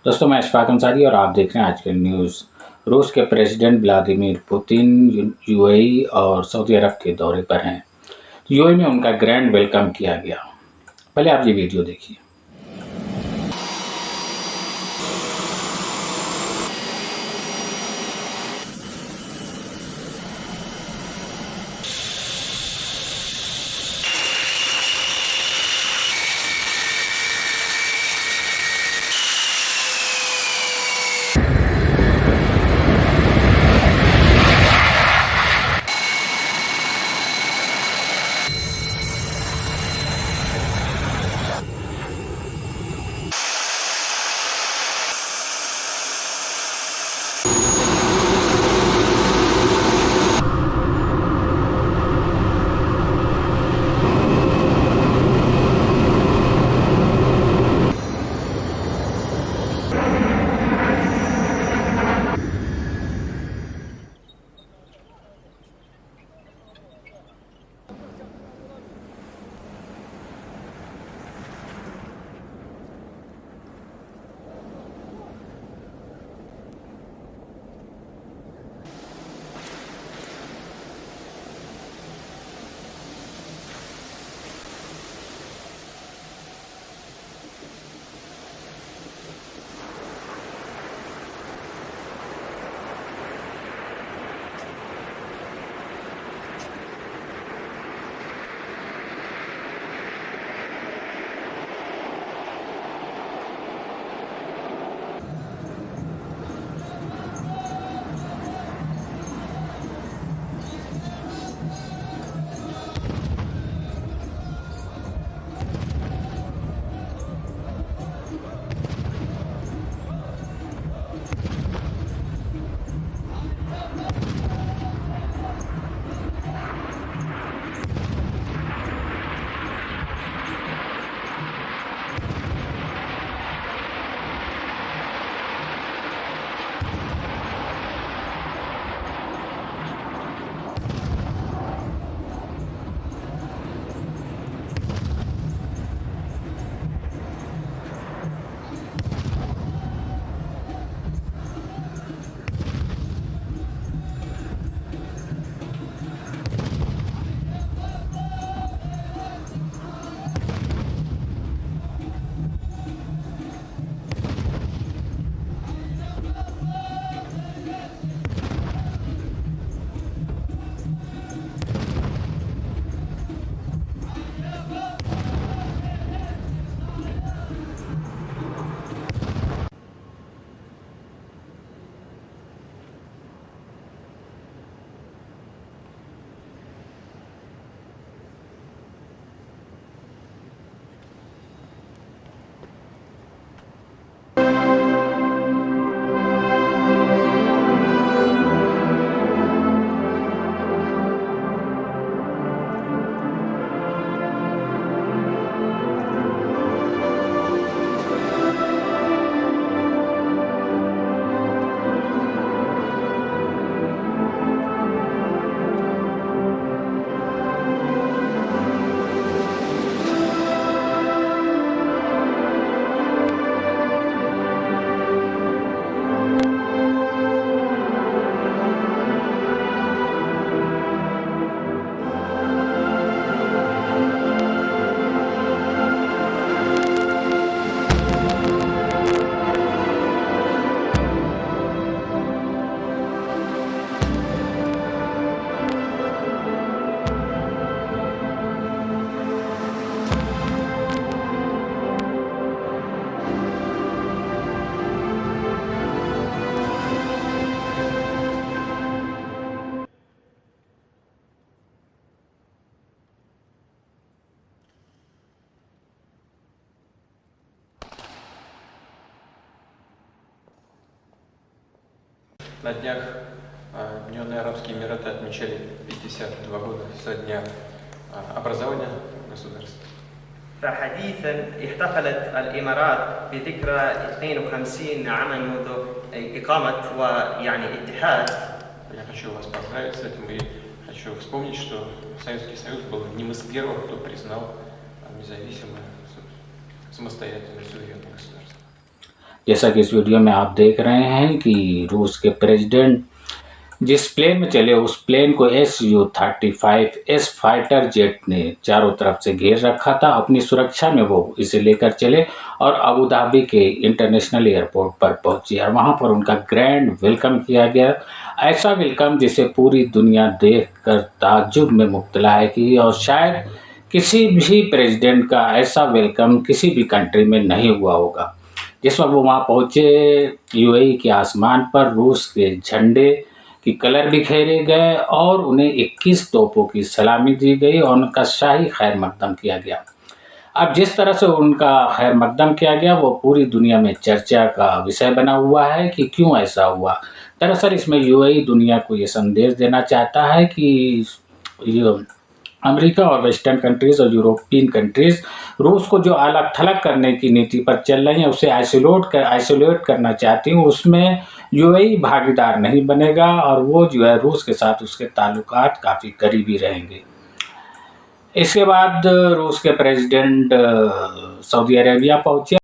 दोस्तों मैं अशफाक अंसारी और आप देख रहे हैं आज के न्यूज़। रूस के प्रेसिडेंट व्लादिमीर पुतिन यूएई और सऊदी अरब के दौरे पर हैं। यूएई में उनका ग्रैंड वेलकम किया गया। पहले आप ये वीडियो देखिए। На днях Объединенные Арабские Эмираты отмечали 52 года со дня образования государства. فحديثا احتفلت الإمارات بذكرى 52 عاما منذ إقامة ويعني اتحاد. Я хочу вас поздравить с этим и хочу вспомнить, что Советский Союз был одним из первых, кто признал независимое, самостоятельное суверенное государство. जैसा कि इस वीडियो में आप देख रहे हैं कि रूस के प्रेसिडेंट जिस प्लेन में चले उस प्लेन को Su-35S फाइटर जेट ने चारों तरफ से घेर रखा था। अपनी सुरक्षा में वो इसे लेकर चले और अबू धाबी के इंटरनेशनल एयरपोर्ट पर पहुंचे और वहां पर उनका ग्रैंड वेलकम किया गया। ऐसा वेलकम जिसे पूरी दुनिया देखकर ताज्जुब में मुब्तला है कि और शायद किसी भी प्रेसिडेंट का ऐसा वेलकम किसी भी कंट्री में नहीं हुआ होगा। जिस वक्त वो वहाँ पहुँचे यूएई के आसमान पर रूस के झंडे की कलर बिखेरे गए और उन्हें 21 तोपों की सलामी दी गई और उनका शाही खैर मकदम किया गया। अब जिस तरह से उनका खैर मकदम किया गया वो पूरी दुनिया में चर्चा का विषय बना हुआ है कि क्यों ऐसा हुआ। दरअसल इसमें यूएई दुनिया को ये संदेश देना चाहता है कि ये अमेरिका और वेस्टर्न कंट्रीज़ और यूरोपियन कंट्रीज़ रूस को जो अलग थलग करने की नीति पर चल रही हैं उसे आइसोलेट करना चाहती हूँ, उसमें यूएई भागीदार नहीं बनेगा और वो जो है रूस के साथ उसके ताल्लुकात काफ़ी करीबी रहेंगे। इसके बाद रूस के प्रेसिडेंट सऊदी अरेबिया पहुँचे।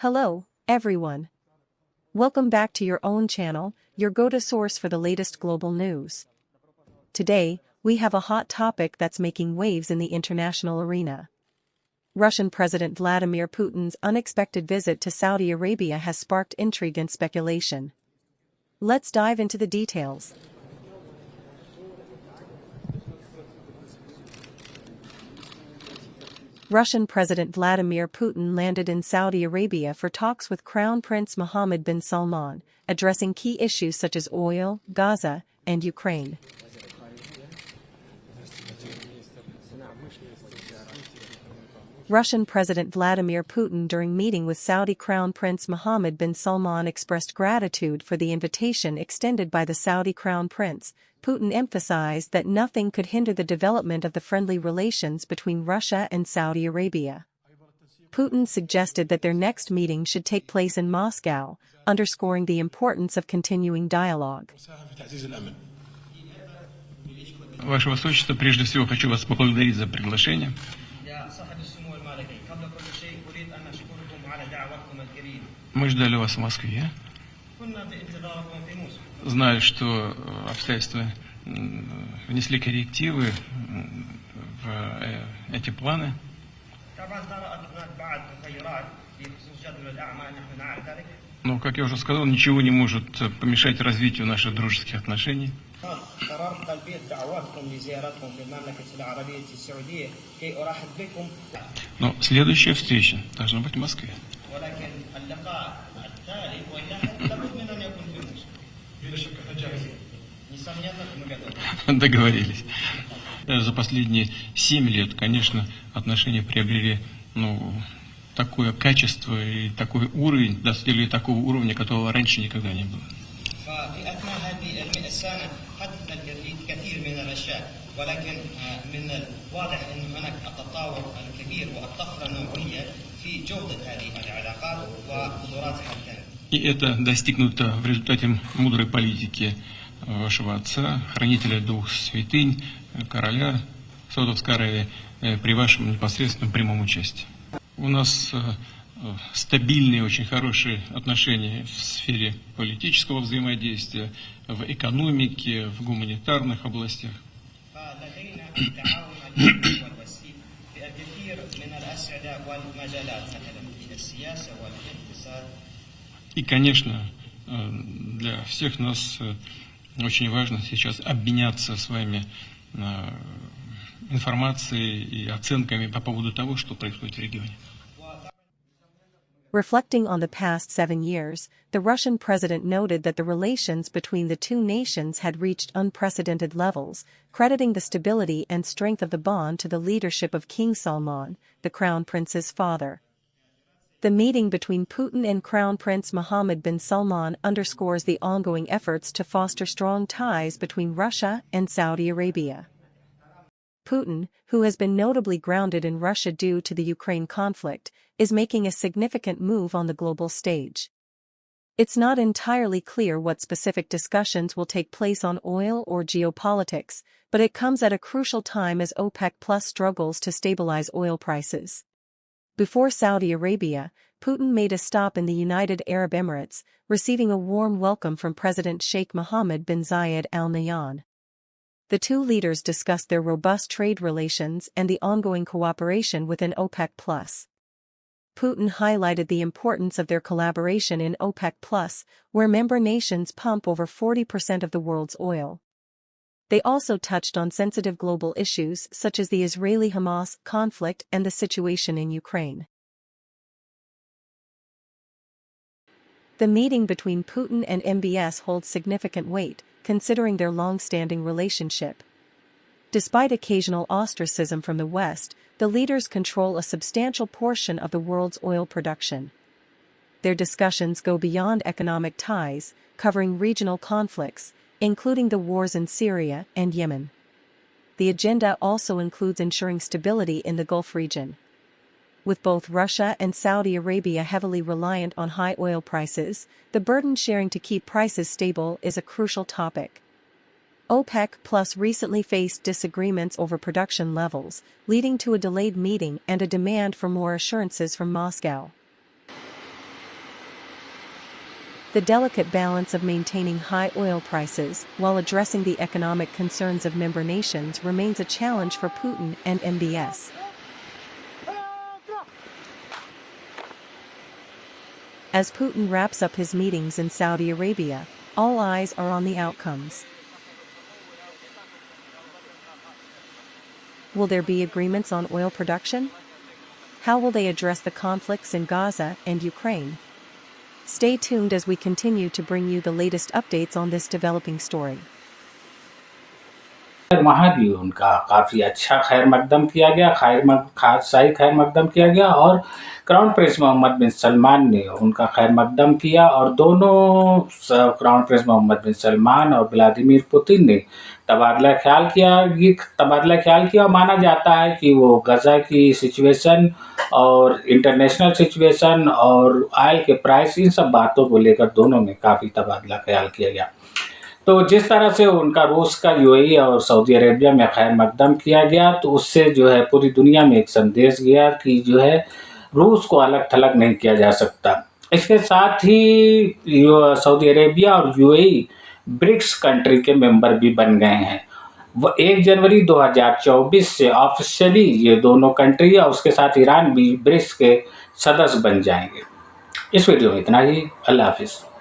Hello, everyone. Welcome back to your own channel, your go-to source for the latest global news. Today, we have a hot topic that's making waves in the international arena. Russian President Vladimir Putin's unexpected visit to Saudi Arabia has sparked intrigue and speculation. Let's dive into the details. Russian President Vladimir Putin landed in Saudi Arabia for talks with Crown Prince Mohammed bin Salman, addressing key issues such as oil, Gaza, and Ukraine. Russian President Vladimir Putin during meeting with Saudi Crown Prince Mohammed bin Salman expressed gratitude for the invitation extended by the Saudi Crown Prince. Putin emphasized that nothing could hinder the development of the friendly relations between Russia and Saudi Arabia. Putin suggested that their next meeting should take place in Moscow, underscoring the importance of continuing dialogue. Ваше Высочество, прежде всего хочу вас поблагодарить за приглашение. Мы ждали вас в Москве. Знаю, что обстоятельства внесли коррективы в эти планы. Но, как я уже сказал, ничего не может помешать развитию наших дружеских отношений. Но следующая встреча должна быть в Москве. Договорились. За последние 7 лет, конечно, отношения приобрели такое качество и такой уровень, достигли такого уровня, которого раньше никогда не было. И это достигнуто в результате мудрой политики вашего отца, хранителя двух святынь, короля Саудовской Аравии, при вашем непосредственном прямом участии. У нас стабильные, очень хорошие отношения в сфере политического взаимодействия, в экономике, в гуманитарных областях. И, конечно, для всех нас очень важно сейчас обменяться с вами информацией и оценками по поводу того, что происходит в регионе. Reflecting on the past 7 years, the Russian president noted that the relations between the two nations had reached unprecedented levels, crediting the stability and strength of the bond to the leadership of King Salman, the Crown Prince's father. The meeting between Putin and Crown Prince Mohammed bin Salman underscores the ongoing efforts to foster strong ties between Russia and Saudi Arabia. Putin, who has been notably grounded in Russia due to the Ukraine conflict, is making a significant move on the global stage. It's not entirely clear what specific discussions will take place on oil or geopolitics, but it comes at a crucial time as OPEC Plus struggles to stabilize oil prices. Before Saudi Arabia, Putin made a stop in the United Arab Emirates, receiving a warm welcome from President Sheikh Mohammed bin Zayed Al Nahyan. The two leaders discussed their robust trade relations and the ongoing cooperation within OPEC+. Putin highlighted the importance of their collaboration in OPEC+, where member nations pump over 40% of the world's oil. They also touched on sensitive global issues such as the Israeli-Hamas conflict and the situation in Ukraine. The meeting between Putin and MBS holds significant weight, considering their long-standing relationship. Despite occasional ostracism from the West, the leaders control a substantial portion of the world's oil production. Their discussions go beyond economic ties, covering regional conflicts, including the wars in Syria and Yemen. The agenda also includes ensuring stability in the Gulf region. With both Russia and Saudi Arabia heavily reliant on high oil prices, the burden sharing to keep prices stable is a crucial topic. OPEC Plus recently faced disagreements over production levels, leading to a delayed meeting and a demand for more assurances from Moscow. The delicate balance of maintaining high oil prices while addressing the economic concerns of member nations remains a challenge for Putin and MBS. As Putin wraps up his meetings in Saudi Arabia, all eyes are on the outcomes. Will there be agreements on oil production? How will they address the conflicts in Gaza and Ukraine? Stay tuned as we continue to bring you the latest updates on this developing story. वहाँ भी उनका काफ़ी अच्छा खैर मकदम किया गया, शाही खैर मकदम किया गया और क्राउन प्रिंस मोहम्मद बिन सलमान ने उनका खैर मकदम किया और दोनों क्राउन प्रिंस मोहम्मद बिन सलमान और व्लादिमीर पुतिन ने तबादला ख्याल किया और माना जाता है कि वो गजा की सिचुएशन और इंटरनेशनल सिचुएशन और ऑयल के प्राइस, इन सब बातों को लेकर दोनों में काफ़ी तबादला ख्याल किया गया। तो जिस तरह से उनका रूस का यूएई और सऊदी अरेबिया में खैर मकदम किया गया, तो उससे जो है पूरी दुनिया में एक संदेश गया कि जो है रूस को अलग थलग नहीं किया जा सकता। इसके साथ ही सऊदी अरेबिया और यूएई ब्रिक्स कंट्री के मेंबर भी बन गए हैं। वो 1 जनवरी 2024 से ऑफिशियली ये दोनों कंट्री और उसके साथ ईरान भी ब्रिक्स के सदस्य बन जाएंगे। इस वीडियो में इतना ही। अल्लाह हाफिज़।